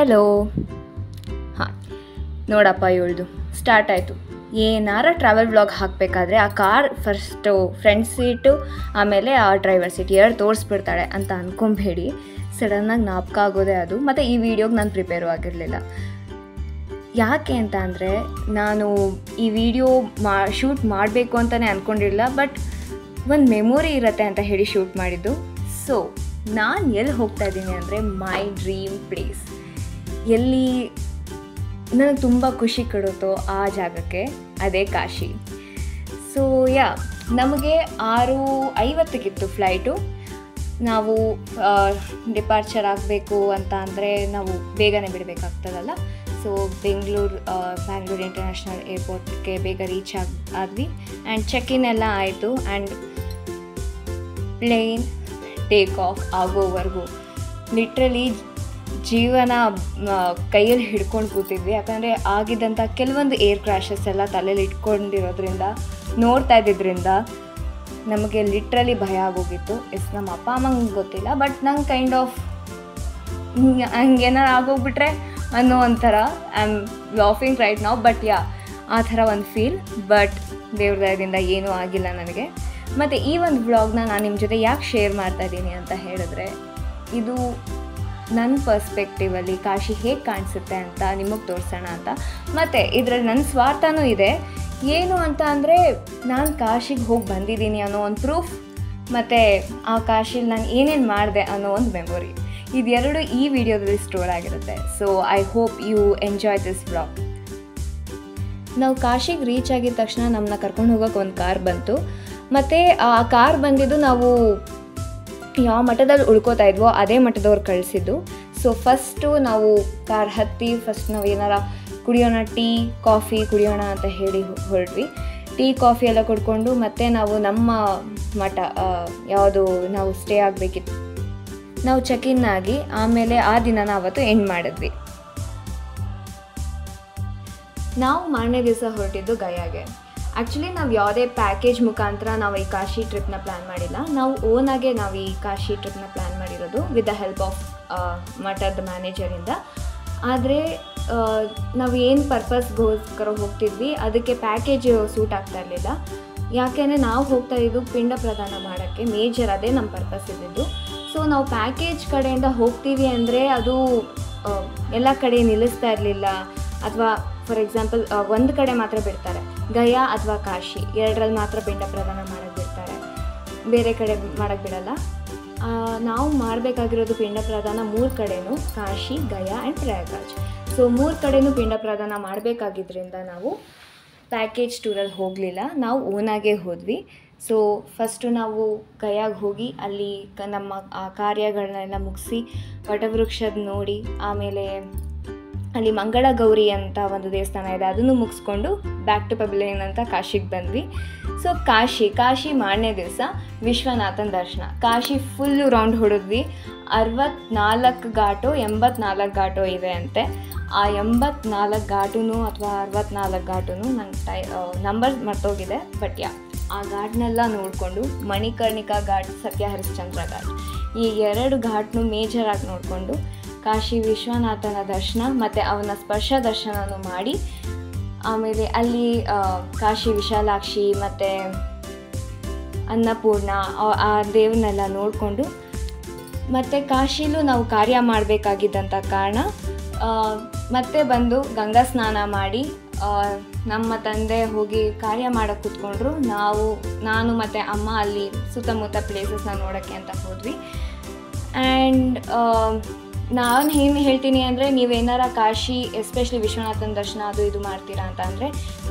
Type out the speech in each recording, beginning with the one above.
Hello. ಹಾಂ, ನೋಡಪ್ಪ ಇವಳ್ದು start ಆಯಿತು. ಏನಾರ ಟ್ರಾವೆಲ್ ವ್ಲಾಗ್ ಹಾಕಬೇಕಾದ್ರೆ ಆ ಕಾರ್ ಫಸ್ಟು ಫ್ರಂಟ್ ಸೀಟು ಆಮೇಲೆ ಆ ಡ್ರೈವರ್ ಸೀಟ್ ಎರಡು ತೋರಿಸ್ಬಿಡ್ತಾಳೆ ಅಂತ ಅಂದ್ಕೊಂಬೇಡಿ. ಸಡನ್ನಾಗಿ ಜ್ಞಾಪಕ ಆಗೋದೇ ಅದು. ಮತ್ತು ಈ ವಿಡಿಯೋಗೆ ನಾನು ಪ್ರಿಪೇರು ಆಗಿರಲಿಲ್ಲ. ಯಾಕೆ ಅಂತ ಅಂದರೆ ನಾನು ಈ ವಿಡಿಯೋ ಶೂಟ್ ಮಾಡಬೇಕು ಅಂತಲೇ ಅಂದ್ಕೊಂಡಿರಲಿಲ್ಲ. ಬಟ್ ಒಂದು ಮೆಮೊರಿ ಇರುತ್ತೆ ಅಂತ ಹೇಳಿ ಶೂಟ್ ಮಾಡಿದ್ದು. ಸೊ ನಾನು ಎಲ್ಲಿ ಹೋಗ್ತಾ ಇದ್ದೀನಿ ಅಂದರೆ ಮೈ ಡ್ರೀಮ್ ಪ್ಲೇಸ್, ಎಲ್ಲಿ ನನಗೆ ತುಂಬ ಖುಷಿ ಕೊಡುತ್ತೋ ಆ ಜಾಗಕ್ಕೆ, ಅದೇ ಕಾಶಿ. ಸೊ ನಮಗೆ 6:50 ಫ್ಲೈಟು. ನಾವು ಡಿಪಾರ್ಚರ್ ಆಗಬೇಕು ಅಂತ ಅಂದರೆ ನಾವು ಬೇಗನೆ ಬಿಡಬೇಕಾಗ್ತದಲ್ಲ. ಸೊ ಬ್ಯಾಂಗ್ಳೂರು ಇಂಟರ್ನ್ಯಾಷನಲ್ ಏರ್ಪೋರ್ಟ್ಗೆ ಬೇಗ ರೀಚ್ ಆದ್ವಿ. ಆ್ಯಂಡ್ ಚೆಕ್ ಇನ್ ಎಲ್ಲ ಆಯಿತು. ಆ್ಯಂಡ್ ಪ್ಲೇನ್ ಟೇಕ್ ಆಫ್ ಆಗೋವರೆಗೂ ಲಿಟ್ರಲಿ ಜೀವನ ಕೈಯಲ್ಲಿ ಹಿಡ್ಕೊಂಡು ಕೂತಿದ್ವಿ. ಯಾಕಂದರೆ ಆಗಿದ್ದಂಥ ಕೆಲವೊಂದು ಏರ್ ಕ್ರ್ಯಾಶಸ್ ಎಲ್ಲ ತಲೆಯಲ್ಲಿ ಇಟ್ಕೊಂಡಿರೋದ್ರಿಂದ ನೋಡ್ತಾ ಇದ್ದಿದ್ದರಿಂದ ನಮಗೆ ಲಿಟ್ರಲಿ ಭಯ ಆಗೋಗಿತ್ತು. ನಮ್ಮ ಅಪ್ಪ ಅಮ್ಮಂಗೆ ಗೊತ್ತಿಲ್ಲ, ಬಟ್ ನಂಗೆ ಕೈಂಡ್ ಆಫ್ ಹಂಗೇನಾರು ಆಗೋಗ್ಬಿಟ್ರೆ ಅನ್ನೋ ಒಂಥರ ಐ ಆಮ್ ಲಾಫಿಂಗ್ ರೈಟ್ ನಾವು. ಬಟ್ ಆ ಥರ ಒಂದು ಫೀಲ್. ಬಟ್ ದೇವ್ರ ದಯದಿಂದ ಏನೂ ಆಗಿಲ್ಲ ನನಗೆ. ಮತ್ತು ಈ ಒಂದು ವ್ಲಾಗ್ನ ನಾನು ನಿಮ್ಮ ಜೊತೆ ಯಾಕೆ ಶೇರ್ ಮಾಡ್ತಾಯಿದ್ದೀನಿ ಅಂತ ಹೇಳಿದ್ರೆ, ಇದು ನನ್ನ ಪರ್ಸ್ಪೆಕ್ಟಿವಲ್ಲಿ ಕಾಶಿ ಹೇಗೆ ಕಾಣಿಸುತ್ತೆ ಅಂತ ನಿಮಗೆ ತೋರಿಸೋಣ ಅಂತ. ಮತ್ತು ಇದರಲ್ಲಿ ನನ್ನ ಸ್ವಾರ್ಥನೂ ಇದೆ. ಏನು ಅಂತ ಅಂದರೆ, ನಾನು ಕಾಶಿಗೆ ಹೋಗಿ ಬಂದಿದ್ದೀನಿ ಅನ್ನೋ ಒಂದು ಪ್ರೂಫ್, ಮತ್ತು ಆ ಕಾಶಿಲಿ ನಾನು ಏನೇನು ಮಾಡಿದೆ ಅನ್ನೋ ಒಂದು ಮೆಮೊರಿ, ಇದೆರಡು ಈ ವಿಡಿಯೋದಲ್ಲಿ ಸ್ಟೋರ್ ಆಗಿರುತ್ತೆ. So I hope you enjoy this vlog. ನಾವು ಕಾಶಿಗೆ ರೀಚ್ ಆಗಿದ ತಕ್ಷಣ ನಮ್ಮನ್ನ ಕರ್ಕೊಂಡು ಹೋಗೋಕೆ ಒಂದು ಕಾರ್ ಬಂತು. ಮತ್ತು ಆ ಕಾರ್ ಬಂದಿದ್ದು ನಾವು ಯಾವ ಮಠದಲ್ಲಿ ಉಳ್ಕೋತಾ ಇದ್ವೋ ಅದೇ ಮಠದವ್ರು ಕಳಿಸಿದ್ದು. ಸೊ ಫಸ್ಟು ನಾವು ಕಾರ್ ಹತ್ತಿ ಫಸ್ಟ್ ನಾವು ಏನಾರ ಕುಡಿಯೋಣ, ಟೀ ಕಾಫಿ ಕುಡಿಯೋಣ ಅಂತ ಹೇಳಿ ಹೊರಟ್ವಿ. ಟೀ ಕಾಫಿ ಎಲ್ಲ ಕುಡ್ಕೊಂಡು ಮತ್ತೆ ನಾವು ನಮ್ಮ ಮಠ ಯಾವುದು ನಾವು ಸ್ಟೇ ಆಗಬೇಕಿತ್ತು, ನಾವು ಚೆಕ್ ಇನ್ ಆಗಿ ಆಮೇಲೆ ಆ ದಿನನ ಅವತ್ತು ಎಂಡ್ ಮಾಡಿದ್ವಿ. ನಾವು ಮಾರನೇ ದಿವಸ ಹೊರಟಿದ್ದು ಗಯಾಗೆ. ಆ್ಯಕ್ಚುಲಿ ನಾವು ಯಾವುದೇ ಪ್ಯಾಕೇಜ್ ಮುಖಾಂತರ ನಾವು ಈ ಕಾಶಿ ಟ್ರಿಪ್ನ ಪ್ಲ್ಯಾನ್ ಮಾಡಿಲ್ಲ. ನಾವು ಓನಾಗೆ ನಾವು ಈ ಕಾಶಿ ಟ್ರಿಪ್ನ ಪ್ಲ್ಯಾನ್ ಮಾಡಿರೋದು ವಿತ್ ದ ಹೆಲ್ಪ್ ಆಫ್ ಮಠದ ಮ್ಯಾನೇಜರಿಂದ. ಆದರೆ ನಾವು ಏನು ಪರ್ಪಸ್ಗೋಸ್ಕರ ಹೋಗ್ತಿದ್ವಿ ಅದಕ್ಕೆ ಪ್ಯಾಕೇಜ್ ಸೂಟ್ ಆಗ್ತಾ ಇರಲಿಲ್ಲ. ಯಾಕೆಂದರೆ ನಾವು ಹೋಗ್ತಾ ಇದ್ದು ಪಿಂಡ ಪ್ರದಾನ ಮಾಡೋಕ್ಕೆ, ಮೇಜರ್ ಅದೇ ನಮ್ಮ ಪರ್ಪಸ್ ಇದ್ದಿದ್ದು. ಸೊ ನಾವು ಪ್ಯಾಕೇಜ್ ಕಡೆಯಿಂದ ಹೋಗ್ತೀವಿ ಅಂದರೆ ಅದು ಎಲ್ಲ ಕಡೆ ನಿಲ್ಲಿಸ್ತಾ ಇರಲಿಲ್ಲ. ಅಥವಾ ಫಾರ್ ಎಕ್ಸಾಂಪಲ್ ಒಂದು ಕಡೆ ಮಾತ್ರ ಬಿಡ್ತಾರೆ, ಗಯಾ ಅಥವಾ ಕಾಶಿ ಎರಡರಲ್ಲಿ ಮಾತ್ರ ಪಿಂಡ ಪ್ರದಾನ ಮಾಡೋಕ್ಕೆ ಬಿಡ್ತಾರೆ, ಬೇರೆ ಕಡೆ ಮಾಡೋಕ್ಕೆ ಬಿಡಲ್ಲ. ನಾವು ಮಾಡಬೇಕಾಗಿರೋದು ಪಿಂಡ ಪ್ರದಾನ 3 ಕಡೆನೂ, ಕಾಶಿ, ಗಯಾ ಆ್ಯಂಡ್ ಪ್ರಯಾಗ್ರಾಜ್. ಸೊ 3 ಕಡೆನೂ ಪಿಂಡ ಪ್ರದಾನ ಮಾಡಬೇಕಾಗಿದ್ದರಿಂದ ನಾವು ಪ್ಯಾಕೇಜ್ ಟೂರಲ್ಲಿ ಹೋಗಲಿಲ್ಲ, ನಾವು ಓನಾಗೆ ಹೋದ್ವಿ. ಸೊ ಫಸ್ಟು ನಾವು ಗಯಾಗೆ ಹೋಗಿ ಅಲ್ಲಿ ನಮ್ಮ ಆ ಕಾರ್ಯಗಳನ್ನೆಲ್ಲ ಮುಗಿಸಿ ವಟವೃಕ್ಷದ ನೋಡಿ, ಆಮೇಲೆ ಅಲ್ಲಿ ಮಂಗಳ ಗೌರಿ ಅಂತ ಒಂದು ದೇವಸ್ಥಾನ ಇದೆ, ಅದನ್ನು ಮುಗಿಸ್ಕೊಂಡು ಬ್ಯಾಕ್ ಟು ಪೆವಿಲಿಯನ್ ಅಂತ ಕಾಶಿಗೆ ಬಂದ್ವಿ. ಸೊ ಕಾಶಿ ಮಾರನೇ ದಿವಸ ವಿಶ್ವನಾಥನ ದರ್ಶನ. Kashi full round ಹೊಡೆದ್ವಿ. 64 ಘಾಟು 84 ಘಾಟು ಇದೆ ಅಂತೆ. ಆ 84 ಘಾಟೂ ಅಥವಾ 64 ಘಾಟೂ ನಂಗೆ ನಂಬರ್ ಮರ್ತೋಗಿದೆ. ಬಟ್ ಆ ಘಾಟ್ನೆಲ್ಲ ನೋಡಿಕೊಂಡು ಮಣಿಕರ್ಣಿಕಾ ಘಾಟ್, ಸತ್ಯ ಹರಿಶ್ಚಂದ್ರ ಘಾಟ್, ಈ 2 ಘಾಟ್ನು ಮೇಜರಾಗಿ ನೋಡಿಕೊಂಡು ಕಾಶಿ ವಿಶ್ವನಾಥನ ದರ್ಶನ ಮತ್ತು ಅವನ ಸ್ಪರ್ಶ ದರ್ಶನನೂ ಮಾಡಿ, ಆಮೇಲೆ ಅಲ್ಲಿ ಕಾಶಿ ವಿಶಾಲಾಕ್ಷಿ ಮತ್ತು ಅನ್ನಪೂರ್ಣ ಆ ದೇವನ್ನೆಲ್ಲ ನೋಡಿಕೊಂಡು, ಮತ್ತು ಕಾಶಿಲೂ ನಾವು ಕಾರ್ಯ ಮಾಡಬೇಕಾಗಿದ್ದಂಥ ಕಾರಣ ಮತ್ತೆ ಬಂದು ಗಂಗಾ ಸ್ನಾನ ಮಾಡಿ ನಮ್ಮ ತಂದೆ ಹೋಗಿ ಕಾರ್ಯ ಮಾಡೋಕ್ಕೆ ಕೂತ್ಕೊಂಡ್ರು. ನಾನು ಮತ್ತು ಅಮ್ಮ ಅಲ್ಲಿ ಸುತ್ತಮುತ್ತ ಪ್ಲೇಸಸ್ನ ನೋಡೋಕ್ಕೆ ಅಂತ ಹೋದ್ವಿ. ಆ್ಯಂಡ್ ನಾನು ಏನು ಹೇಳ್ತೀನಿ ಅಂದರೆ, ನೀವೇನಾರ ಕಾಶಿ ಎಸ್ಪೆಷಲಿ ವಿಶ್ವನಾಥನ ದರ್ಶನ ಅದು ಇದು ಮಾಡ್ತೀರಾ ಅಂತ ಅಂದರೆ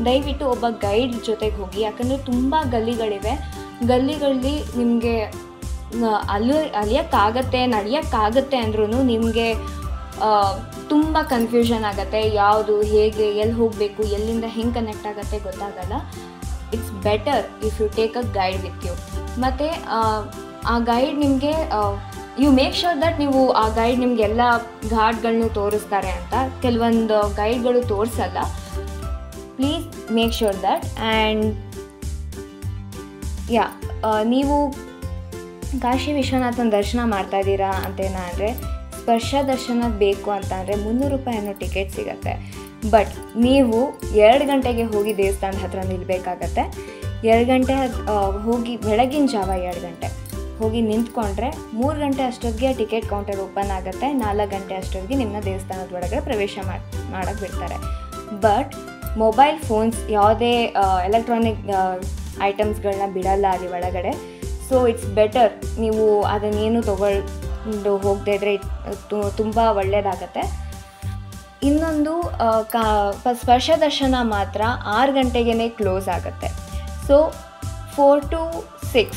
ದಯವಿಟ್ಟು ಒಬ್ಬ ಗೈಡ್ ಜೊತೆಗೆ ಹೋಗಿ. ಯಾಕಂದರೆ ತುಂಬ ಗಲ್ಲಿಗಳಿವೆ. ಗಲ್ಲಿಗಳಲ್ಲಿ ನಿಮಗೆ ಅಲಿಯೋಕ್ಕಾಗತ್ತೆ, ನಡೆಯೋಕ್ಕಾಗತ್ತೆ ಅಂದ್ರೂ ನಿಮಗೆ ತುಂಬ ಕನ್ಫ್ಯೂಷನ್ ಆಗುತ್ತೆ. ಯಾವುದು ಹೇಗೆ ಎಲ್ಲಿ ಹೋಗಬೇಕು, ಎಲ್ಲಿಂದ ಹೆಂಗೆ ಕನೆಕ್ಟ್ ಆಗುತ್ತೆ ಗೊತ್ತಾಗಲ್ಲ. It's better if you take a guide with you. ಮತ್ತು ಆ ಗೈಡ್ ನಿಮಗೆ ಯು ಮೇಕ್ ಶೋರ್ ದಟ್ ನೀವು ಆ ಗೈಡ್ ನಿಮಗೆಲ್ಲ ಘಾಟ್ಗಳನ್ನೂ ತೋರಿಸ್ತಾರೆ ಅಂತ. ಕೆಲವೊಂದು ಗೈಡ್ಗಳು ತೋರಿಸಲ್ಲ. Please make sure that. And ನೀವು ಕಾಶಿ ವಿಶ್ವನಾಥನ ದರ್ಶನ ಮಾಡ್ತಾಯಿದ್ದೀರಾ ಅಂತೇನಾದರೆ ಸ್ಪರ್ಶ ದರ್ಶನ ಬೇಕು ಅಂತಂದರೆ 300 ರೂಪಾಯಿ ಅನ್ನೋ ಟಿಕೆಟ್ ಸಿಗುತ್ತೆ. ಬಟ್ ನೀವು 2 ಗಂಟೆಗೆ ಹೋಗಿ ದೇವಸ್ಥಾನದ ಹತ್ರ ನಿಲ್ಲಬೇಕಾಗತ್ತೆ. 2 ಗಂಟೆ ಹೋಗಿ ಬೆಳಗಿನ ಜಾವ 2 ಗಂಟೆ ಹೋಗಿ ನಿಂತ್ಕೊಂಡ್ರೆ 3 ಗಂಟೆ ಅಷ್ಟೊತ್ತಿಗೆ ಟಿಕೆಟ್ ಕೌಂಟರ್ ಓಪನ್ ಆಗುತ್ತೆ. 4 ಗಂಟೆ ಅಷ್ಟೊತ್ತಿಗೆ ನಿಮ್ಮನ್ನ ದೇವಸ್ಥಾನದ ಒಳಗಡೆ ಪ್ರವೇಶ ಮಾಡೋಕ್ಕೆ ಬಿಡ್ತಾರೆ. ಬಟ್ ಮೊಬೈಲ್ ಫೋನ್ಸ್ ಯಾವುದೇ ಎಲೆಕ್ಟ್ರಾನಿಕ್ ಐಟಮ್ಸ್ಗಳನ್ನ ಬಿಡಲ್ಲ ಅಲ್ಲಿ ಒಳಗಡೆ. ಸೊ ಇಟ್ಸ್ ಬೆಟರ್ ನೀವು ಅದನ್ನೇನು ತೊಗೊಂಡು ಹೋಗದೇ ಇದ್ದರೆ ತುಂಬ ಒಳ್ಳೆಯದಾಗತ್ತೆ. ಇನ್ನೊಂದು ಸ್ಪರ್ಶ ದರ್ಶನ ಮಾತ್ರ 6 ಗಂಟೆಗೇ ಕ್ಲೋಸ್ ಆಗುತ್ತೆ. ಸೊ 4 to 6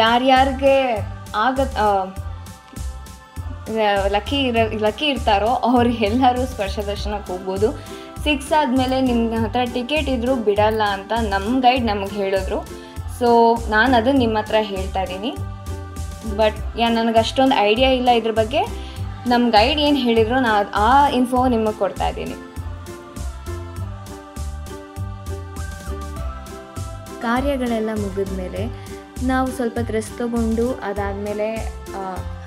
ಯಾರ್ಯಾರಿಗೆ ಲಕ್ಕಿ ಇರ್ತಾರೋ ಅವ್ರಿಗೆಲ್ಲರೂ ಸ್ಪರ್ಶ ದರ್ಶನಕ್ಕೆ ಹೋಗ್ಬೋದು. 6 ಆದಮೇಲೆ ನಿಮ್ಮ ಹತ್ರ ಟಿಕೆಟ್ ಇದ್ದರೂ ಬಿಡಲ್ಲ ಅಂತ ನಮ್ಮ ಗೈಡ್ ನಮಗೆ ಹೇಳಿದ್ರು. ಸೊ ನಾನು ಅದನ್ನು ನಿಮ್ಮ ಹತ್ರ ಹೇಳ್ತಾ ಇದ್ದೀನಿ. ಬಟ್ ನನಗೆ ಅಷ್ಟೊಂದು ಐಡಿಯಾ ಇಲ್ಲ ಇದ್ರ ಬಗ್ಗೆ. ನಮ್ಮ ಗೈಡ್ ಏನು ಹೇಳಿದ್ರು ನಾನು ಆ ಇನ್ಫೋ ನಿಮಗೆ ಕೊಡ್ತಾ ಇದ್ದೀನಿ. ಕಾರ್ಯಗಳೆಲ್ಲ ಮುಗಿದ ಮೇಲೆ ನಾವು ಸ್ವಲ್ಪ ರೆಸ್ಟ್ ತೊಗೊಂಡು ಅದಾದಮೇಲೆ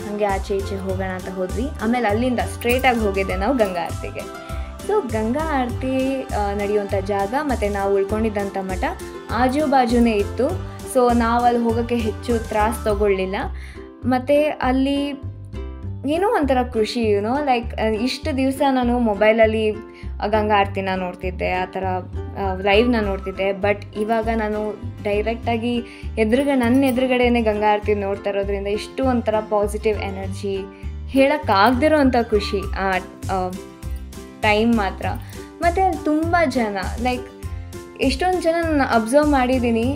ಹಾಗೆ ಆಚೆ ಈಚೆ ಹೋಗೋಣ ಅಂತ ಹೋದ್ವಿ. ಆಮೇಲೆ ಅಲ್ಲಿಂದ ಸ್ಟ್ರೇಟಾಗಿ ಹೋಗಿದ್ದೆ ನಾವು ಗಂಗಾ ಆರತಿಗೆ. ಸೊ ಗಂಗಾ ಆರತಿ ನಡೆಯುವಂಥ ಜಾಗ ಮತ್ತು ನಾವು ಉಳ್ಕೊಂಡಿದ್ದಂಥ ಮಠ ಆಜು ಬಾಜುನೇ ಇತ್ತು. ಸೊ ನಾವು ಅಲ್ಲಿ ಹೋಗೋಕ್ಕೆ ಹೆಚ್ಚು ತ್ರಾಸು ತೊಗೊಳ್ಳಿಲ್ಲ. ಮತ್ತು ಅಲ್ಲಿ ಏನೋ ಒಂಥರ ಖುಷಿ, ಲೈಕ್ ಇಷ್ಟು ದಿವಸ ನಾನು ಮೊಬೈಲಲ್ಲಿ ಗಂಗಾ ಆರತಿನ ನೋಡ್ತಿದ್ದೆ, ಆ ಥರ ಲೈವ್ನ ನೋಡ್ತಿದ್ದೆ. ಬಟ್ ಇವಾಗ ನಾನು ಡೈರೆಕ್ಟಾಗಿ ನನ್ನ ಎದುರುಗಡೆನೇ ಗಂಗಾ ಆರತಿ ನೋಡ್ತಾ ಇರೋದ್ರಿಂದ ಇಷ್ಟು ಒಂಥರ ಪಾಸಿಟಿವ್ ಎನರ್ಜಿ, ಹೇಳೋಕ್ಕಾಗದಿರೋ ಅಂಥ ಖುಷಿ ಆ ಟೈಮ್ ಮಾತ್ರ. ಮತ್ತು ತುಂಬ ಜನ, ಲೈಕ್ ಎಷ್ಟೊಂದು ಜನ ನಾನು ಅಬ್ಸರ್ವ್ ಮಾಡಿದ್ದೀನಿ.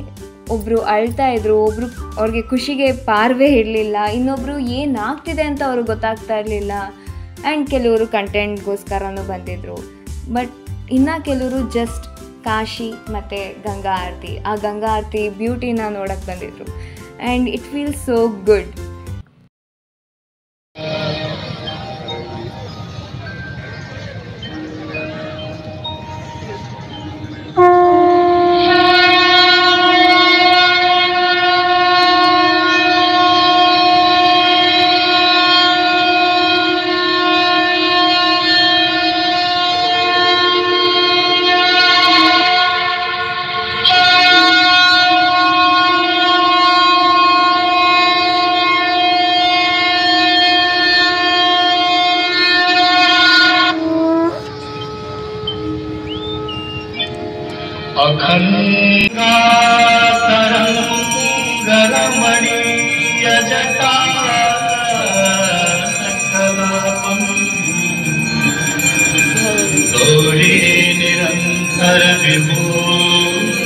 ಒಬ್ಬರು ಅಳ್ತಾ ಇದ್ರು, ಒಬ್ಬರು ಅವ್ರಿಗೆ ಖುಷಿಗೆ ಪಾರ್ವೇ ಇರಲಿಲ್ಲ, ಇನ್ನೊಬ್ಬರು ಏನಾಗ್ತಿದೆ ಅಂತ ಅವ್ರಿಗೆ ಗೊತ್ತಾಗ್ತಾ ಇರಲಿಲ್ಲ. ಆ್ಯಂಡ್ ಕೆಲವರು ಕಂಟೆಂಟ್ಗೋಸ್ಕರನೂ ಬಂದಿದ್ದರು. ಬಟ್ ಇನ್ನು ಕೆಲವರು ಜಸ್ಟ್ ಕಾಶಿ ಮತ್ತು ಗಂಗಾ ಆರತಿ, ಆ ಗಂಗಾ ಆರತಿ ಬ್ಯೂಟಿನ ನೋಡೋಕ್ಕೆ ಬಂದಿದ್ರು. And it feels so good. Gauri निरंतर विभूषितवा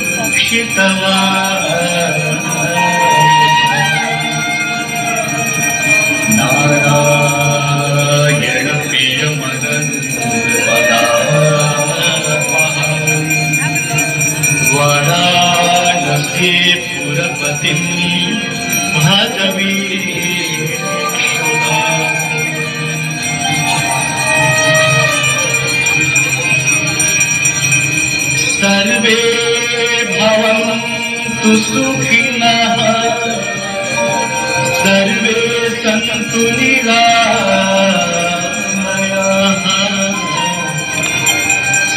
नारायण प्रिय मदन वाराणसी पुरपति भजवी सर्वे भवन्तु सुखिनः सर्वे सन्तु निरामयाः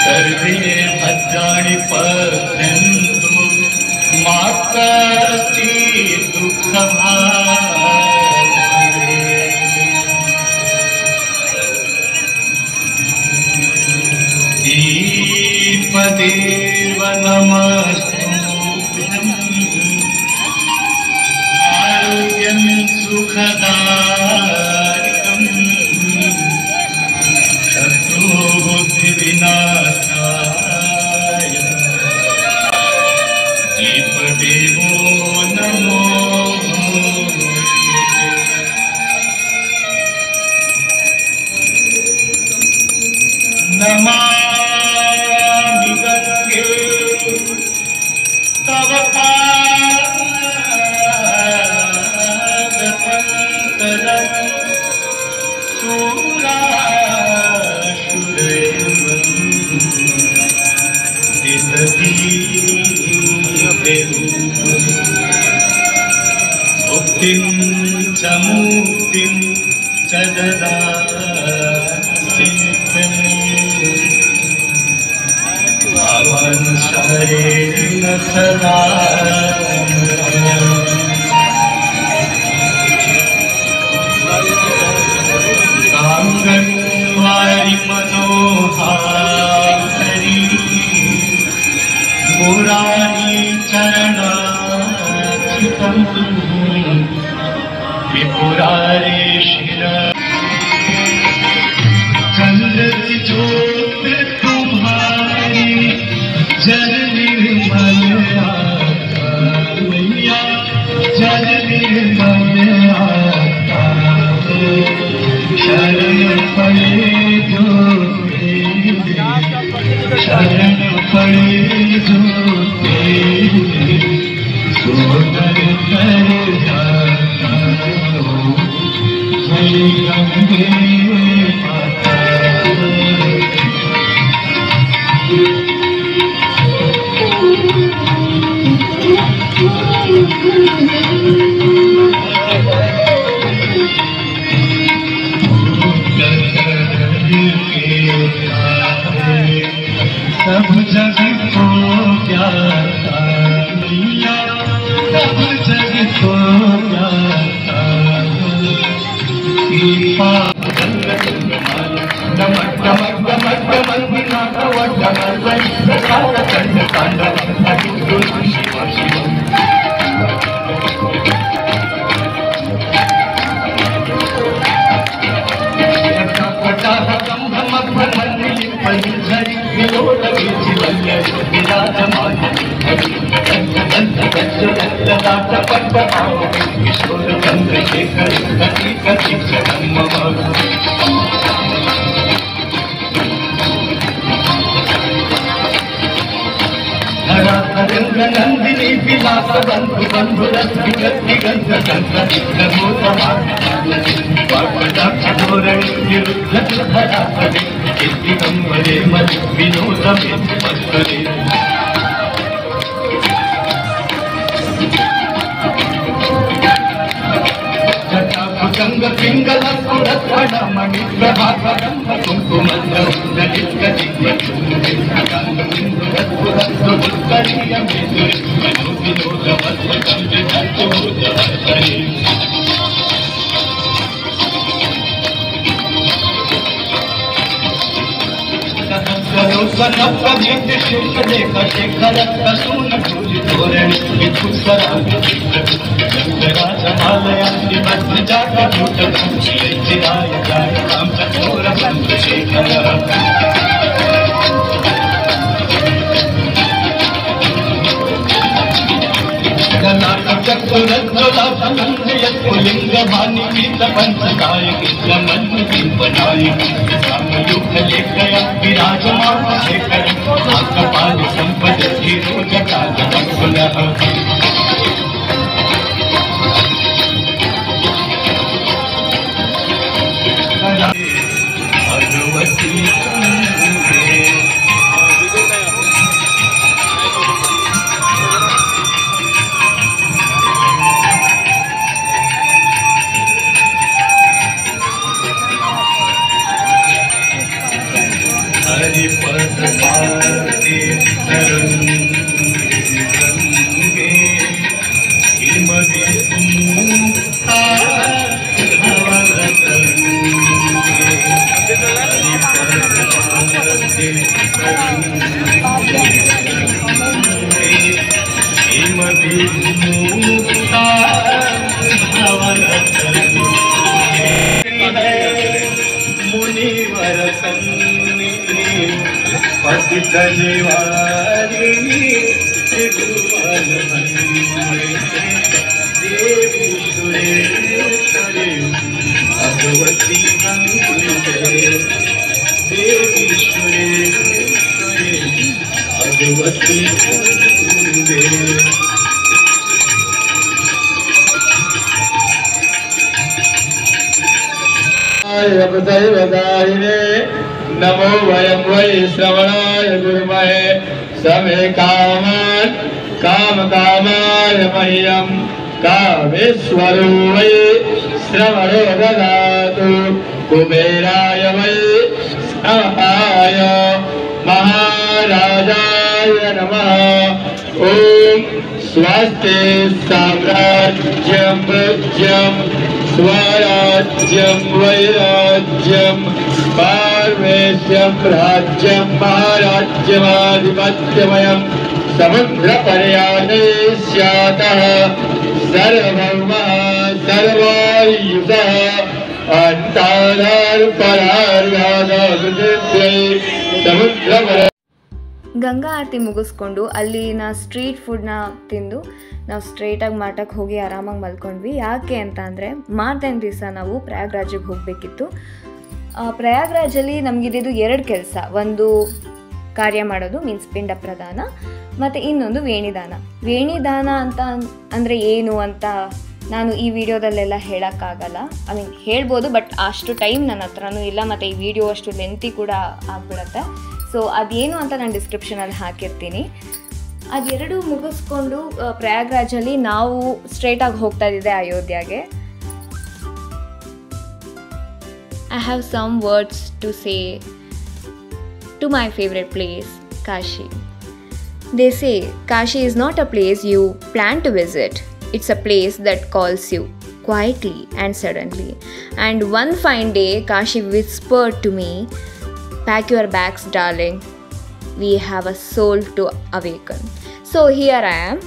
सर्वे भद्राणि पश्यन्तु मा कश्चित् दुःखभाग् दीपदेव नमस्तुभ्यं आरोग्यं सुखदायकं शत्रुबुद्धिविनाशाय दीपदेवो नमो नमामि गंगे तव पादपङ्कजं शूराशुरैर्वं मुक्तिं च मुक्तिं च ददाति करेण सदा कांगनवारी मनोहारी मुरारी चरणाच्युतं विपुरारे शिरा चंद्र ज्योत तुम्हारी जल निर्मल मैया जल निर्मल शरण पड़े जो शरण पड़े जो सोनर कर जाता जय गंगे माता सब जग को प्यारा मैया सब जग को प्यारा कृपा डमक डमक डमक डमक बिना कवच डमक कांड कांड कांड शिव शिव किशोर चंद्रशेखर कति कति जन्म नंदिनी विलास बंधु बंधु रश्मि गंध गंध धोरणी निरुद्ध धरा पदे कीर्तिगंबरे मद विनोद में मस्तरे जटाभुजंग पिंगल सुरत्न मणि प्रभाकरं कुंकुमंद ललित दिव्य करिय विनोद वत्सं विभूतवर्धने प्रभेद शेष लेख शेखर प्रसून फूल धोरणी राजमालयानि बद्ध जाता चिराय जाय राम चकोर चंद्रशेखर लिंग भानी गीत पंचकाय गीत मन बनाय युग लेखया विराजमान शेखर कपाल संपद जटा भगवती हरिपद पाते तरंगे हिमदि मुक्ता हिमदि मुक्ता मुनिवर पतित निवारिणी त्रिभुवन देवी सुरेश्वरी भगवती गंगे देवी सुरेश्वरी भगवती गंगे दाहिने नमो वयं वै श्रवणाय गुरुमहे समे कामान् कामकामाय मह्यं कामेश्वरो वै श्रवणो ददातु कुबेराय वै सहाय महाराजाय नमः। ओम स्वास्ति साम्राज्यं राज्यं स्वराज्यं वैराज्यं पार्वेश्यं राज्यं महाराज्यमाधिपत्यमयं समुद्रपर्याये स्यातः सर्वभौमः सर्वायुधः अंतरार्परार्यादवृद्धे समुद्रपर ಗಂಗಾ ಆರತಿ ಮುಗಿಸ್ಕೊಂಡು ಅಲ್ಲಿನ ಸ್ಟ್ರೀಟ್ ಫುಡ್ನ ತಿಂದು ನಾವು ಸ್ಟ್ರೇಟಾಗಿ ಮಠಕ್ಕೆ ಹೋಗಿ ಆರಾಮಾಗಿ ಮಲ್ಕೊಂಡ್ವಿ. ಯಾಕೆ ಅಂತ ಅಂದರೆ ಮಾರನೇ ದಿವಸ ನಾವು ಪ್ರಯಾಗ್ರಾಜಿಗೆ ಹೋಗಬೇಕಿತ್ತು. ಪ್ರಯಾಗ್ರಾಜಲ್ಲಿ ನಮಗಿದ್ದು 2 ಕೆಲಸ, ಒಂದು ಕಾರ್ಯ ಮಾಡೋದು ಮೀನ್ಸ್ ಪಿಂಡ ಪ್ರದಾನ, ಮತ್ತು ಇನ್ನೊಂದು ವೇಣಿದಾನ. ವೇಣಿದಾನ ಅಂತ ಅಂದರೆ ಏನು ಅಂತ ನಾನು ಈ ವಿಡಿಯೋದಲ್ಲೆಲ್ಲ ಹೇಳೋಕ್ಕಾಗಲ್ಲ. ಹೇಳ್ಬೋದು, ಬಟ್ ಅಷ್ಟು ಟೈಮ್ ನನ್ನ ಹತ್ರನೂ ಇಲ್ಲ, ಮತ್ತು ಈ ವಿಡಿಯೋ ಅಷ್ಟು ಲೆಂತಿ ಕೂಡ ಆಗಿಬಿಡುತ್ತೆ. ಸೊ ಅದೇನು ಅಂತ ನಾನು ಡಿಸ್ಕ್ರಿಪ್ಷನಲ್ಲಿ ಹಾಕಿರ್ತೀನಿ. ಅದೆರಡು ಮುಗಿಸ್ಕೊಂಡು ಪ್ರಯಾಗ್ರಾಜಲ್ಲಿ ನಾವು ಸ್ಟ್ರೇಟಾಗಿ ಹೋಗ್ತಾ ಇದ್ದಿದ್ದೆ ಅಯೋಧ್ಯೆಗೆ. I have some words to say to my favorite place, Kashi. They say Kashi is not a place you plan to visit. It's a place that calls you quietly and suddenly. And one fine day, Kashi whispered to me, "Pack your bags, darling. We have a soul to awaken." So here I am.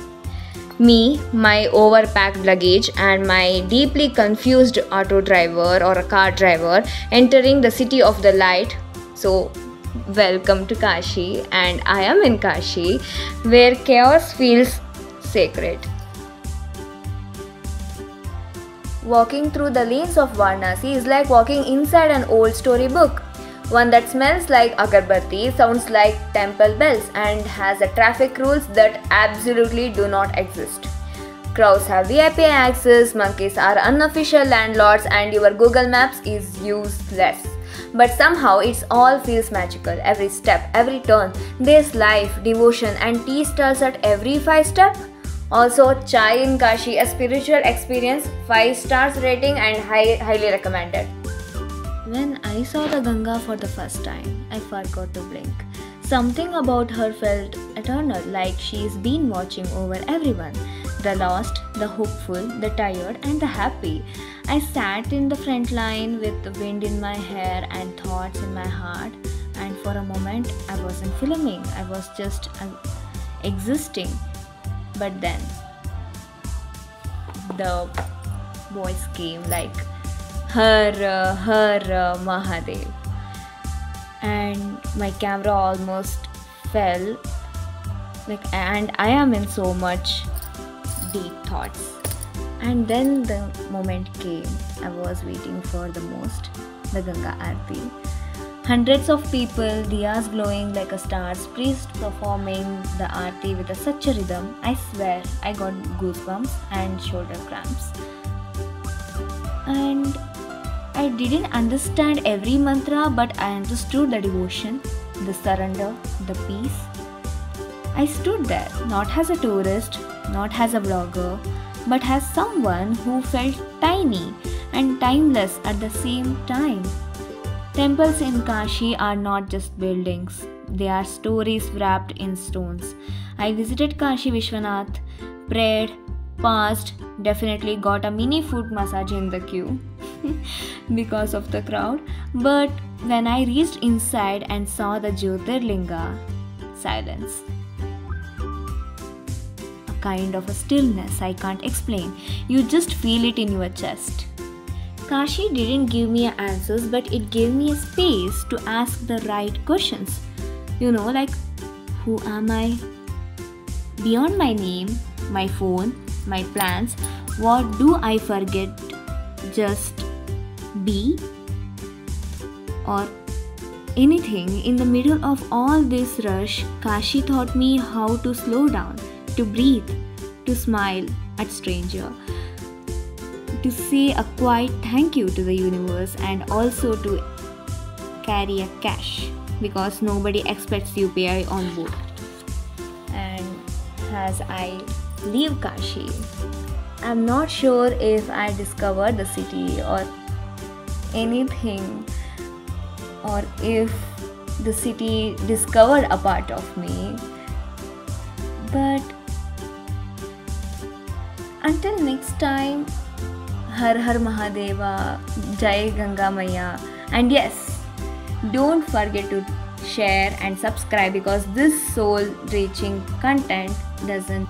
Me, my overpacked luggage, and my deeply confused auto driver or a car driver entering the city of the light. So, welcome to Kashi, and I am in Kashi, where chaos feels sacred. Walking through the lanes of Varanasi is like walking inside an old storybook. One that smells like agarbatti, sounds like temple bells, and has a traffic rules that absolutely do not exist. Crows have VIP access, monkeys are unofficial landlords, and your Google Maps is useless. But somehow it all feels magical. Every step, every turn, there's life, devotion, and tea stalls at every 5 steps. Also, chai in Kashi, a spiritual experience, 5 stars rating and highly recommended. When I saw the Ganga for the first time, I forgot to blink. Something about her felt eternal, like she's been watching over everyone. The lost, the hopeful, the tired, and the happy. I sat in the front line with the wind in my hair and thoughts in my heart, and for a moment I wasn't filming, I was just existing. But then the voice came like Har Mahadev, and my camera almost fell, and I am in so much deep thoughts. And then the moment came I was waiting for the most, the Ganga Aarti. Hundreds of people, diyas glowing like a stars, priests performing the aarti with such a rhythm. I swear I got goosebumps and shoulder cramps. And I didn't understand every mantra, but I understood the devotion, the surrender, the peace. I stood there, not as a tourist, not as a vlogger, but as someone who felt tiny and timeless at the same time. Temples in Kashi are not just buildings, they are stories wrapped in stones. I visited Kashi Vishwanath, prayed, passed, definitely got a mini foot massage in the queue because of the crowd. But when I reached inside and saw the Jyotirlinga, silence. A kind of a stillness I can't explain. You just feel it in your chest. Kashi didn't give me answers, but it gave me a space to ask the right questions. You know, like, who am I? Beyond my name, my phone, my plans, what do I forget? Just be? Or anything? In the middle of all this rush, Kashi taught me how to slow down, to breathe, to smile at stranger, to say a quiet thank you to the universe, and also to carry a cash because nobody expects UPI on board. And as I leave Kashi, I'm not sure if I discovered the city or anything, or if the city discovered a part of me. But until next time, Har Har Mahadeva, Jai Ganga Maya, and yes, don't forget to share and subscribe because this soul reaching content doesn't